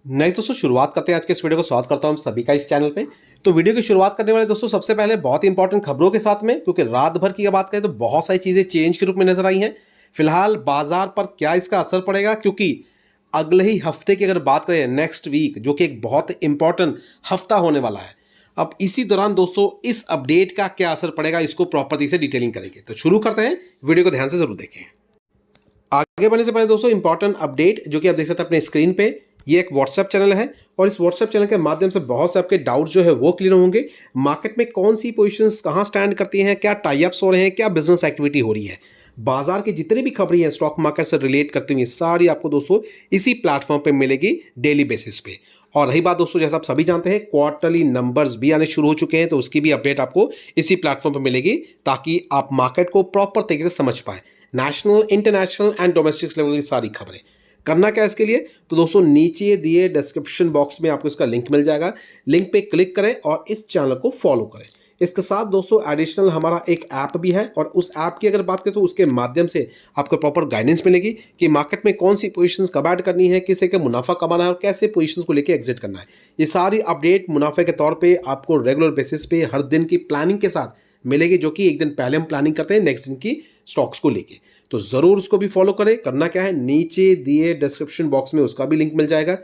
नहीं दोस्तों, शुरुआत करते हैं आज के इस वीडियो को। स्वागत करता हूं हम सभी का इस चैनल पे। तो वीडियो की शुरुआत करने वाले दोस्तों सबसे पहले बहुत इंपॉर्टेंट खबरों के साथ में, क्योंकि रात भर की बात करें तो बहुत सारी चीज़ें चेंज के रूप में नजर आई हैं। फिलहाल बाजार पर क्या इसका असर पड़ेगा, क्योंकि अगले ही हफ्ते की अगर बात करें, नेक्स्ट वीक जो कि एक बहुत इंपॉर्टेंट हफ्ता होने वाला है, अब इसी दौरान दोस्तों इस अपडेट का क्या असर पड़ेगा, इसको प्रॉपर्टी से डिटेलिंग करेंगे। तो शुरू करते हैं, वीडियो को ध्यान से जरूर देखें। आगे बढ़ने से पहले दोस्तों इंपॉर्टेंट अपडेट जो कि आप देख सकते हैं अपने स्क्रीन पे, ये एक व्हाट्सएप चैनल है और इस व्हाट्सएप चैनल के माध्यम से बहुत से आपके डाउट जो है वो क्लियर होंगे। मार्केट में कौन सी पोजीशंस कहां स्टैंड करती हैं, क्या टाई अप्स हो रहे हैं, क्या बिजनेस एक्टिविटी हो रही है, बाजार की जितनी भी खबरें हैं स्टॉक मार्केट से रिलेट करती हुई, सारी आपको दोस्तों इसी प्लेटफॉर्म पे मिलेगी डेली बेसिस पे। और रही बात दोस्तों, जैसा आप सभी जानते हैं, क्वार्टरली नंबर्स भी आने शुरू हो चुके हैं, तो उसकी भी अपडेट आपको इसी प्लेटफॉर्म पे मिलेगी, ताकि आप मार्केट को प्रॉपर तरीके से समझ पाए। National, international and domestic level की सारी खबरें। करना क्या है इसके लिए, तो दोस्तों नीचे दिए डिस्क्रिप्शन बॉक्स में आपको इसका लिंक मिल जाएगा। लिंक पे क्लिक करें और इस चैनल को फॉलो करें। इसके साथ दोस्तों एडिशनल हमारा एक ऐप भी है, और उस ऐप की अगर बात करें तो उसके माध्यम से आपको प्रॉपर गाइडेंस मिलेगी कि मार्केट में कौन सी पोजीशंस कब ऐड करनी है, किसे का मुनाफा कमाना है और कैसे पोजीशंस को लेकर एग्जिट करना है। ये सारी अपडेट मुनाफे के तौर पे आपको रेगुलर बेसिस पे हर दिन की प्लानिंग के साथ मिलेगी, जो कि एक दिन पहले हम प्लानिंग करते हैं नेक्स्ट दिन की स्टॉक्स को लेके। तो जरूर उसको भी फॉलो करें। करना क्या है, नीचे दिए डिस्क्रिप्शन बॉक्स में उसका भी लिंक मिल जाएगा।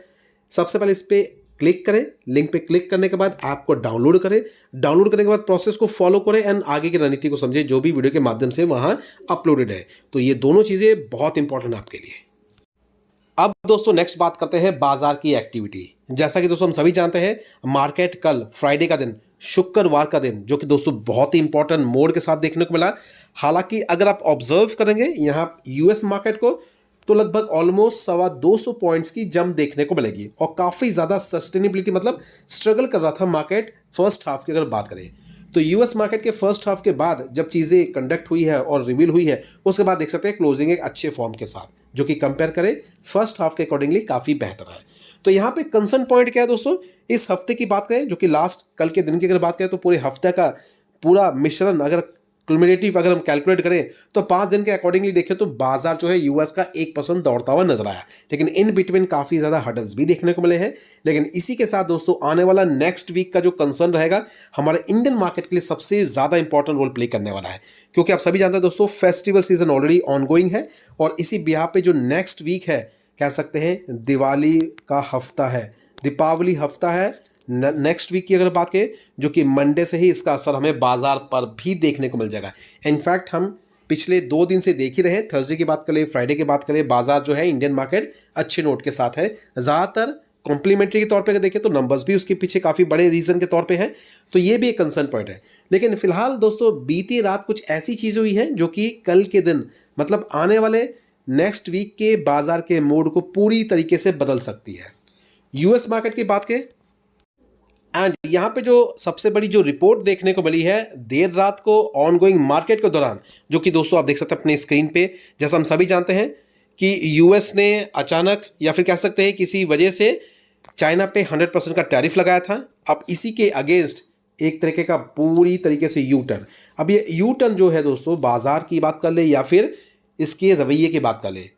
सबसे पहले इस पे क्लिक करें। लिंक पे क्लिक करने के बाद ऐप को डाउनलोड करें। डाउनलोड करने के बाद प्रोसेस को फॉलो करें एंड आगे की रणनीति को समझें जो भी वीडियो के माध्यम से वहां अपलोडेड है। तो ये दोनों चीजें बहुत इंपॉर्टेंट है आपके लिए। अब दोस्तों नेक्स्ट बात करते हैं बाजार की एक्टिविटी। जैसा कि दोस्तों हम सभी जानते हैं, मार्केट कल फ्राइडे का दिन, शुक्रवार का दिन, जो कि दोस्तों बहुत ही इंपॉर्टेंट मोड के साथ देखने को मिला। हालांकि अगर आप ऑब्जर्व करेंगे यहाँ यूएस मार्केट को, तो लगभग ऑलमोस्ट 225 पॉइंट्स की जंप देखने को मिलेगी और काफी ज्यादा सस्टेनेबिलिटी, मतलब स्ट्रगल कर रहा था मार्केट फर्स्ट हाफ की अगर बात करें तो। यूएस मार्केट के फर्स्ट हाफ के बाद जब चीजें कंडक्ट हुई है और रिवील हुई है, उसके बाद देख सकते हैं क्लोजिंग एक अच्छे फॉर्म के साथ, जो कि कंपेयर करें फर्स्ट हाफ के अकॉर्डिंगली काफी बेहतर है। तो यहाँ पे कंसर्न पॉइंट क्या है दोस्तों, इस हफ्ते की बात करें, जो कि लास्ट कल के दिन की अगर बात करें, तो पूरे हफ्ते का पूरा मिश्रण अगर क्यूमुलेटिव अगर हम कैलकुलेट करें तो 5 दिन के अकॉर्डिंगली देखें तो बाजार जो है यूएस का 1% दौड़ता हुआ नजर आया। लेकिन इन बिटवीन काफी ज्यादा हर्डल्स भी देखने को मिले हैं। लेकिन इसी के साथ दोस्तों आने वाला नेक्स्ट वीक का जो कंसर्न रहेगा, हमारे इंडियन मार्केट के लिए सबसे ज्यादा इंपॉर्टेंट रोल प्ले करने वाला है, क्योंकि आप सभी जानते हैं दोस्तों फेस्टिवल सीजन ऑलरेडी ऑनगोइंग है। और इसी बिहार पे जो नेक्स्ट वीक है, कह सकते हैं दिवाली का हफ्ता है, दीपावली हफ्ता है नेक्स्ट वीक की अगर बात करें, जो कि मंडे से ही इसका असर हमें बाजार पर भी देखने को मिल जाएगा। इनफैक्ट हम पिछले 2 दिन से देख ही रहे हैं, थर्सडे की बात करें, फ्राइडे की बात करें, बाजार जो है इंडियन मार्केट अच्छे नोट के साथ है। ज़्यादातर कॉम्प्लीमेंट्री के तौर पे अगर देखें तो नंबर्स भी उसके पीछे काफ़ी बड़े रीजन के तौर पे हैं। तो ये भी एक कंसर्न पॉइंट है। लेकिन फिलहाल दोस्तों बीती रात कुछ ऐसी चीज़ हुई है जो कि कल के दिन, मतलब आने वाले नेक्स्ट वीक के बाजार के मूड को पूरी तरीके से बदल सकती है। यूएस मार्केट की बात करें, एंड यहाँ पे जो सबसे बड़ी जो रिपोर्ट देखने को मिली है देर रात को ऑनगोइंग मार्केट के दौरान, जो कि दोस्तों आप देख सकते हैं अपने स्क्रीन पे, जैसा हम सभी जानते हैं कि यूएस ने अचानक या फिर कह सकते हैं किसी वजह से चाइना पे 100% का टैरिफ लगाया था। अब इसी के अगेंस्ट एक तरीके का पूरी तरीके से यू टर्न। अब ये यू टर्न जो है दोस्तों, बाजार की बात कर ले या फिर इसके रवैये की बात कर ले,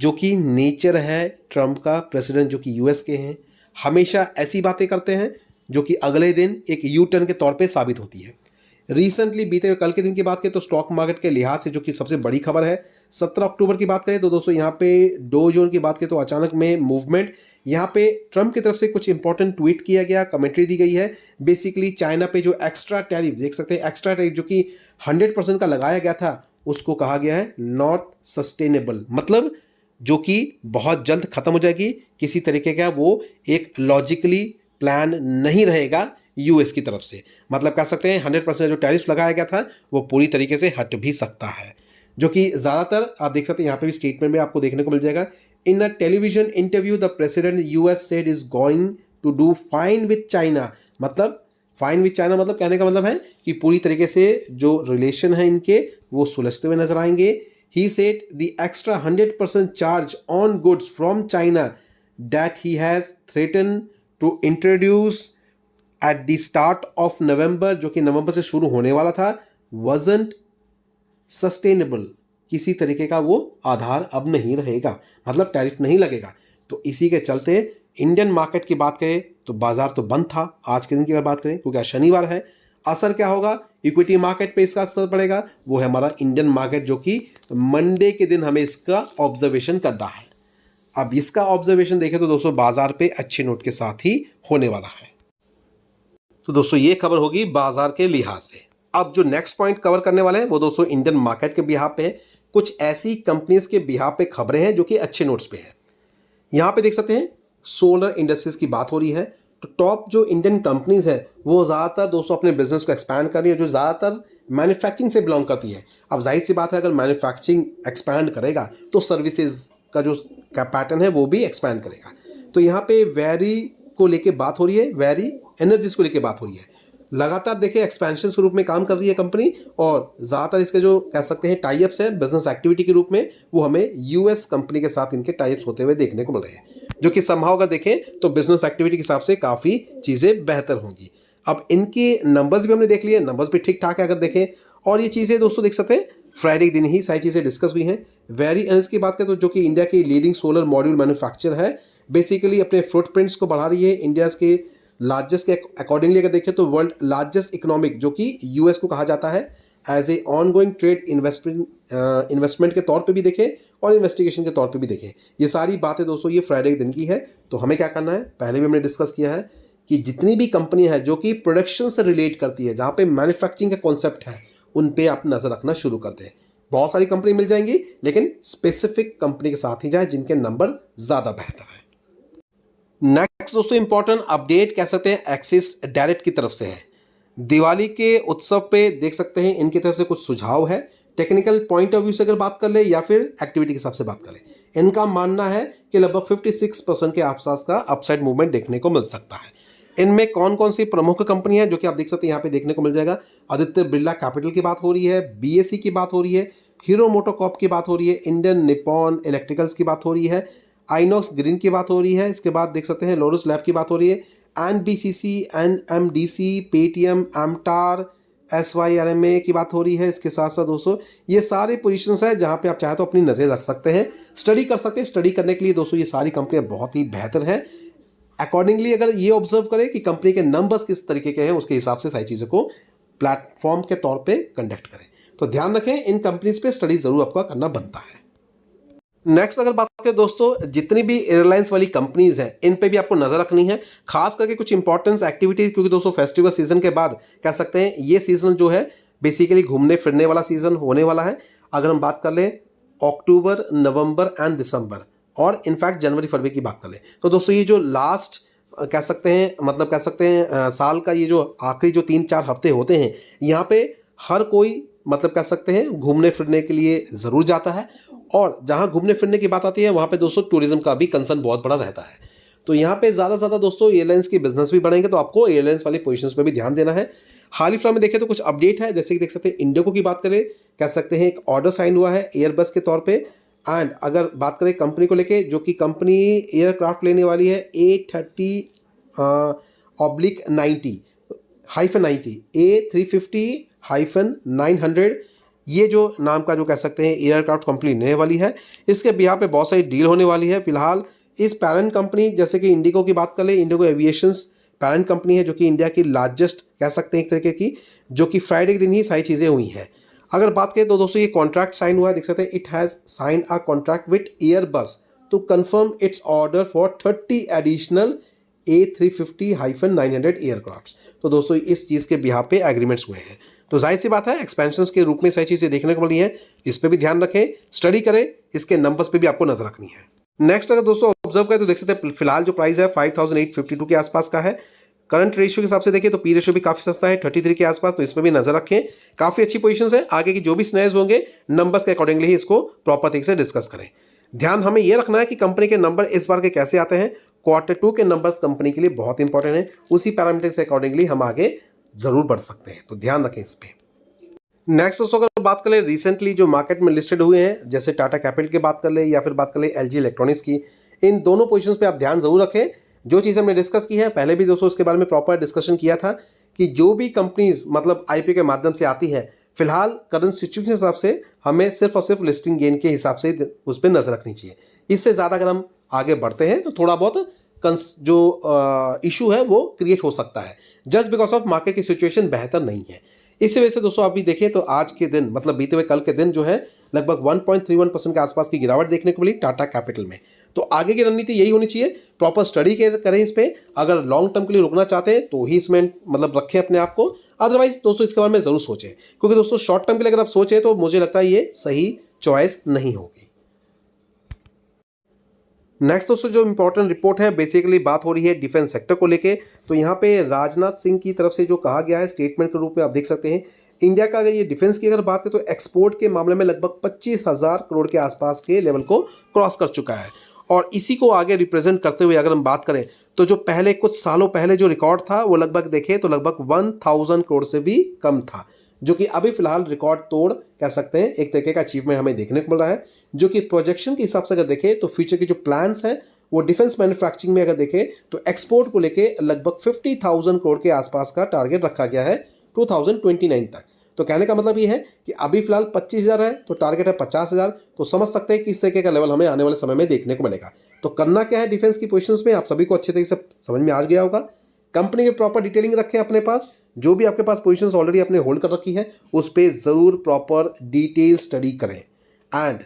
जो कि नेचर है ट्रंप का, प्रेसिडेंट जो कि यूएस के हैं, हमेशा ऐसी बातें करते हैं जो कि अगले दिन एक यू टर्न के तौर पे साबित होती है। रिसेंटली बीते हुए कल के दिन की बात करें तो स्टॉक मार्केट के लिहाज से जो कि सबसे बड़ी खबर है, 17 अक्टूबर की बात करें तो दोस्तों यहाँ पे डो जोन की बात करें तो अचानक में मूवमेंट, यहाँ पे ट्रंप की तरफ से कुछ इंपॉर्टेंट ट्वीट किया गया, कमेंट्री दी गई है। बेसिकली चाइना पे जो एक्स्ट्रा टैरिफ देख सकते हैं, एक्स्ट्रा टैरिफ जो कि 100% का लगाया गया था, उसको कहा गया है नॉट सस्टेनेबल, मतलब जो कि बहुत जल्द खत्म हो जाएगी। किसी तरीके का वो एक लॉजिकली प्लान नहीं रहेगा यूएस की तरफ से, मतलब कह सकते हैं 100% जो टैरिफ लगाया गया था वो पूरी तरीके से हट भी सकता है। जो कि ज़्यादातर आप देख सकते हैं यहाँ पे भी स्टेटमेंट में आपको देखने को मिल जाएगा। In a television interview the president US said is going to do fine with China, मतलब फाइन विथ चाइना मतलब कहने का मतलब है कि पूरी तरीके से जो रिलेशन है इनके वो सुलझते हुए नजर आएंगे। He said the extra 100% charge on goods from China that he has threaten to introduce at the start of November, जो कि नवंबर से शुरू होने वाला था, wasn't सस्टेनेबल, किसी तरीके का वो आधार अब नहीं रहेगा, मतलब टैरिफ नहीं लगेगा। तो इसी के चलते इंडियन मार्केट की बात करें तो बाजार तो बंद था आज के दिन की अगर बात करें, क्योंकि आज शनिवार है। असर क्या होगा इक्विटी मार्केट पे इसका असर पड़ेगा, वो है हमारा इंडियन मार्केट, जो कि मंडे के दिन हमें इसका ऑब्जर्वेशन करना है। अब इसका ऑब्जर्वेशन देखें तो दोस्तों बाजार पे अच्छे नोट के साथ ही होने वाला है। तो दोस्तों ये खबर होगी बाजार के लिहाज से। अब जो नेक्स्ट पॉइंट कवर करने वाले हैं वो दोस्तों इंडियन मार्केट के बिहाफ पे है। कुछ ऐसी कंपनीज के बिहाफ पे खबरें हैं जो कि अच्छे नोट्स पे है। यहाँ पे देख सकते हैं सोलर इंडस्ट्रीज की बात हो रही है। तो टॉप जो इंडियन कंपनीज है वो ज़्यादातर दोस्तों अपने बिजनेस को एक्सपैंड कर रही है, जो ज़्यादातर मैन्युफैक्चरिंग से बिलोंग करती है। अब जाहिर सी बात है अगर मैन्युफैक्चरिंग एक्सपैंड करेगा तो सर्विसेज का जो पैटर्न है वो भी एक्सपैंड करेगा। तो यहाँ पे वेरी को लेके बात हो रही है, वेरी एनर्जीज को लेके बात हो रही है। लगातार देखिए एक्सपेंशन के रूप में काम कर रही है कंपनी, और ज़्यादातर इसके जो कह सकते हैं टाइप्स है बिजनेस एक्टिविटी के रूप में, वो हमें यूएस कंपनी के साथ इनके टाइप्स होते हुए देखने को मिल रहे हैं, जो कि संभव अगर देखें तो बिजनेस एक्टिविटी के हिसाब से काफ़ी चीज़ें बेहतर होंगी। अब इनके नंबर्स भी हमने देख लिए, नंबर्स भी ठीक ठाक है अगर देखें। और ये चीज़ें दोस्तों देख सकते हैं फ्राइडे के दिन ही सारी चीज़ें डिस्कस हुई हैं। वेरी एनर्जी की बात करें तो जो कि इंडिया की लीडिंग सोलर मॉड्यूल मैन्युफैक्चर है, बेसिकली अपने फुटप्रिंट्स को बढ़ा रही है। इंडिया के लार्जेस्ट के अकॉर्डिंगली अगर देखें तो वर्ल्ड लार्जेस्ट इकोनॉमिक, जो कि यूएस को कहा जाता है as a ongoing trade investment के तौर पे भी देखें और इन्वेस्टिगेशन के तौर पे भी देखें। ये सारी बातें दोस्तों ये फ्राइडे के दिन की है। तो हमें क्या करना है, पहले भी हमने डिस्कस किया है कि जितनी भी कंपनी है जो कि प्रोडक्शन से रिलेट करती है, जहाँ पे मैन्युफैक्चरिंग का कॉन्सेप्ट है, उन पे आप नज़र रखना शुरू कर दें। बहुत सारी कंपनी मिल जाएंगी, लेकिन स्पेसिफिक कंपनी के साथ ही जाए जिनके नंबर ज़्यादा बेहतर है। नेक्स्ट दोस्तों इंपॉर्टेंट अपडेट कह सकते हैं एक्सिस डायरेक्ट की तरफ से है। दिवाली के उत्सव पे देख सकते हैं इनकी तरफ से कुछ सुझाव है। टेक्निकल पॉइंट ऑफ व्यू से अगर बात कर ले या फिर एक्टिविटी के हिसाब से बात कर ले, इनका मानना है कि लगभग 56% के आसपास का अपसाइड मूवमेंट देखने को मिल सकता है। इनमें कौन कौन सी प्रमुख कंपनी है जो कि आप देख सकते हैं यहाँ पे देखने को मिल जाएगा। आदित्य बिरला कैपिटल की बात हो रही है, बीएसई की बात हो रही है, हीरो मोटोकॉर्प की बात हो रही है, इंडियन निपॉन इलेक्ट्रिकल्स की बात हो रही है, आइनॉक्स ग्रीन की बात हो रही है। इसके बाद देख सकते हैं लोरस लैब की बात हो रही है, एनबीसीसी, एनएमडीसी, पेटीएम, एमटार, SYRMA की बात हो रही है। इसके साथ साथ दोस्तों ये सारे पोजीशंस है जहां पे आप चाहे तो अपनी नज़र रख सकते हैं, स्टडी कर सकते हैं। स्टडी करने के लिए दोस्तों ये सारी कंपनियां बहुत ही बेहतर हैं। अकॉर्डिंगली अगर ये ऑब्जर्व करें कि कंपनी के नंबर्स किस तरीके के हैं, उसके हिसाब से सारी चीज़ों को प्लेटफॉर्म के तौर पे कंडक्ट करें। तो ध्यान रखें इन कंपनीज पे स्टडी ज़रूर आपका करना बनता है। नेक्स्ट अगर बात करें दोस्तों जितनी भी एयरलाइंस वाली कंपनीज हैं इन पे भी आपको नज़र रखनी है, खास करके कुछ इंपॉर्टेंस एक्टिविटीज़, क्योंकि दोस्तों फेस्टिवल सीजन के बाद कह सकते हैं ये सीजन जो है बेसिकली घूमने फिरने वाला सीजन होने वाला है। अगर हम बात कर लें अक्टूबर, नवंबर एंड दिसंबर और इनफैक्ट जनवरी फरवरी की बात कर लें तो दोस्तों ये जो लास्ट कह सकते हैं मतलब कह सकते हैं साल का ये जो आखिरी जो 3-4 हफ्ते होते हैं, यहाँ पे हर कोई मतलब कह सकते हैं घूमने फिरने के लिए ज़रूर जाता है। और जहाँ घूमने फिरने की बात आती है वहाँ पे दोस्तों टूरिज्म का भी कंसर्न बहुत बड़ा रहता है। तो यहाँ पे ज़्यादा से ज़्यादा दोस्तों एयरलाइंस की बिजनेस भी बढ़ेंगे, तो आपको एयरलाइंस वाली पोजीशंस पे भी ध्यान देना है। हाल ही फिलहाल में देखें तो कुछ अपडेट है, जैसे कि देख सकते हैं इंडिगो की बात करें, कह सकते हैं एक ऑर्डर साइन हुआ है एयरबस के तौर पे। एंड अगर बात करें कंपनी को लेके, जो कि कंपनी एयरक्राफ्ट लेने वाली है A350/90 A350-900, ये जो नाम का जो कह सकते हैं एयरक्राफ्ट कंपनी लेने वाली है। इसके बिहार पे बहुत सारी डील होने वाली है। फिलहाल इस पैरेंट कंपनी जैसे कि इंडिगो की बात कर ले, इंडिगो एविएशंस पैरेंट कंपनी है जो कि इंडिया की लार्जेस्ट कह सकते हैं एक तरीके की, जो कि फ्राइडे के दिन ही सारी चीज़ें हुई हैं। अगर बात करें तो दोस्तों ये कॉन्ट्रैक्ट साइन हुआ है, देख सकते हैं it has sign a contract with Airbus to confirm its order for 30 additional A350-900 aircraft. तो दोस्तों इस चीज़ के बिहार पे एग्रीमेंट्स हुए हैं। तो जाहिर सी बात है एक्सपेंशंस के रूप में सारी चीज़ें देखने को मिली हैं, इस पर भी ध्यान रखें, स्टडी करें, इसके नंबर्स पे भी आपको नजर रखनी है। नेक्स्ट अगर दोस्तों ऑब्जर्व करें तो देख सकते हैं फिलहाल जो प्राइस है 5852 के आसपास का है। करंट रेशियो के हिसाब से देखिए तो पी रेशियो भी काफ़ी सस्ता है 33 के आसपास, तो इसमें भी नजर रखें। काफ़ी अच्छी पोजीशंस है, आगे की जो भी स्नैच होंगे नंबर्स के अकॉर्डिंगली ही इसको प्रॉपर तरीके से डिस्कस करें। ध्यान हमें यह रखना है कि कंपनी के नंबर इस बार के कैसे आते हैं। Q2 के नंबर्स कंपनी के लिए बहुत इंपॉर्टेंट है, उसी पैरामीटर से अकॉर्डिंगली हम आगे जरूर बढ़ सकते हैं, तो ध्यान रखें इस पे। नेक्स्ट दोस्तों अगर बात करें रिसेंटली जो मार्केट में लिस्टेड हुए हैं, जैसे टाटा कैपिटल की बात कर ले या फिर बात कर ले LG इलेक्ट्रॉनिक्स की, इन दोनों पोजीशंस पे आप ध्यान जरूर रखें। जो चीज़ हमने डिस्कस की है पहले भी दोस्तों उसके बारे में प्रॉपर डिस्कशन किया था कि जो भी कंपनीज मतलब IPO के माध्यम से आती है, फिलहाल करंट सिचुएशन के हिसाब से हमें सिर्फ और सिर्फ लिस्टिंग गेन के हिसाब से उस पर नजर रखनी चाहिए। इससे ज़्यादा अगर हम आगे बढ़ते हैं तो थोड़ा बहुत जो इशू है वो क्रिएट हो सकता है, जस्ट बिकॉज ऑफ मार्केट की सिचुएशन बेहतर नहीं है। इसी वजह से दोस्तों अभी देखें तो आज के दिन मतलब बीते हुए कल के दिन जो है लगभग 1.31% के आसपास की गिरावट देखने को मिली टाटा कैपिटल में। तो आगे की रणनीति यही होनी चाहिए, प्रॉपर स्टडी करें इस पे, अगर लॉन्ग टर्म के लिए रुकना चाहते हैं तो ही इसमें मतलब रखें अपने आप को, अदरवाइज दोस्तों इसके बारे में जरूर सोचें, क्योंकि दोस्तों शॉर्ट टर्म के लिए अगर आप सोचें तो मुझे लगता है ये सही चॉइस नहीं होगी। नेक्स्ट दोस्तों जो इंपॉर्टेंट रिपोर्ट है, बेसिकली बात हो रही है डिफेंस सेक्टर को लेके। तो यहाँ पे राजनाथ सिंह की तरफ से जो कहा गया है स्टेटमेंट के रूप में आप देख सकते हैं, इंडिया का अगर ये डिफेंस की अगर बात करें तो एक्सपोर्ट के मामले में लगभग 25,000 करोड़ के आसपास के लेवल को क्रॉस कर चुका है। और इसी को आगे रिप्रेजेंट करते हुए अगर हम बात करें तो जो पहले कुछ सालों पहले जो रिकॉर्ड था वो लगभग देखें तो लगभग 1000 करोड़ से भी कम था, जो कि अभी फिलहाल रिकॉर्ड तोड़ कह सकते हैं, एक तरीके का अचीवमेंट हमें देखने को मिल रहा है। जो कि प्रोजेक्शन के हिसाब से अगर देखें तो फ्यूचर के जो प्लान्स हैं वो डिफेंस मैन्युफैक्चरिंग में अगर देखें तो एक्सपोर्ट को लेके लगभग 50,000 करोड़ के आसपास का टारगेट रखा गया है 2029 तक। तो कहने का मतलब ये है कि अभी फिलहाल 25,000 है तो टारगेट है 50,000, तो समझ सकते हैं कि इस तरीके का लेवल हमें आने वाले समय में देखने को मिलेगा। तो करना क्या है डिफेंस की पोजीशंस में, आप सभी को अच्छे तरीके से समझ में आ गया होगा। कंपनी के प्रॉपर डिटेलिंग रखें अपने पास, जो भी आपके पास पोजीशंस ऑलरेडी आपने होल्ड कर रखी है उस पर ज़रूर प्रॉपर डिटेल स्टडी करें, एंड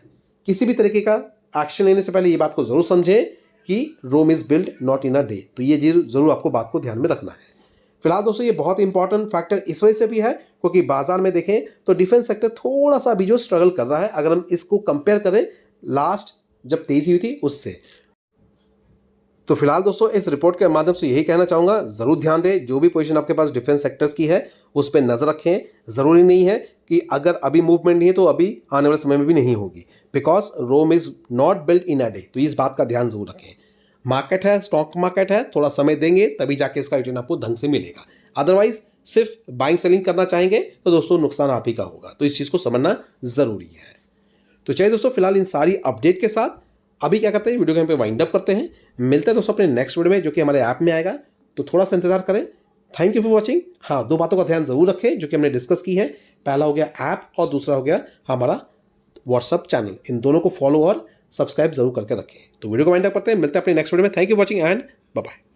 किसी भी तरीके का एक्शन लेने से पहले ये बात को जरूर समझें कि Rome is build not in a day. तो ये जरूर आपको बात को ध्यान में रखना है। फिलहाल दोस्तों ये बहुत इंपॉर्टेंट फैक्टर इस वजह से भी है क्योंकि बाजार में देखें तो डिफेंस सेक्टर थोड़ा सा अभी जो स्ट्रगल कर रहा है, अगर हम इसको कंपेयर करें लास्ट जब तेजी हुई थी उससे। तो फिलहाल दोस्तों इस रिपोर्ट के माध्यम से यही कहना चाहूँगा, ज़रूर ध्यान दें, जो भी पोजीशन आपके पास डिफेंस सेक्टर्स की है उस पर नज़र रखें। ज़रूरी नहीं है कि अगर अभी मूवमेंट नहीं है तो अभी आने वाले समय में भी नहीं होगी, because Rome is not built in a day. तो इस बात का ध्यान जरूर रखें। मार्केट है, स्टॉक मार्केट है, थोड़ा समय देंगे तभी जाके इसका रिटर्न आपको ढंग से मिलेगा, अदरवाइज सिर्फ बाइंग सेलिंग करना चाहेंगे तो दोस्तों नुकसान आप ही का होगा। तो इस चीज़ को समझना ज़रूरी है। तो चलिए दोस्तों फिलहाल इन सारी अपडेट के साथ अभी क्या करते हैं, वीडियो को यहाँ पे वाइंड अप करते हैं। मिलते हैं दोस्तों अपने नेक्स्ट वीडियो में जो कि हमारे ऐप में आएगा, तो थोड़ा सा इंतजार करें। Thank you for watching. हाँ, दो बातों का ध्यान जरूर रखें जो कि हमने डिस्कस की है, पहला हो गया ऐप और दूसरा हो गया हमारा व्हाट्सअप चैनल। इन दोनों को फॉलो और सब्सक्राइब जरूर करके रखें। तो वीडियो को वाइंड अप करते हैं, मिलते हैं अपने नेक्स्ट वीडियो में। Thank you watching and bye bye.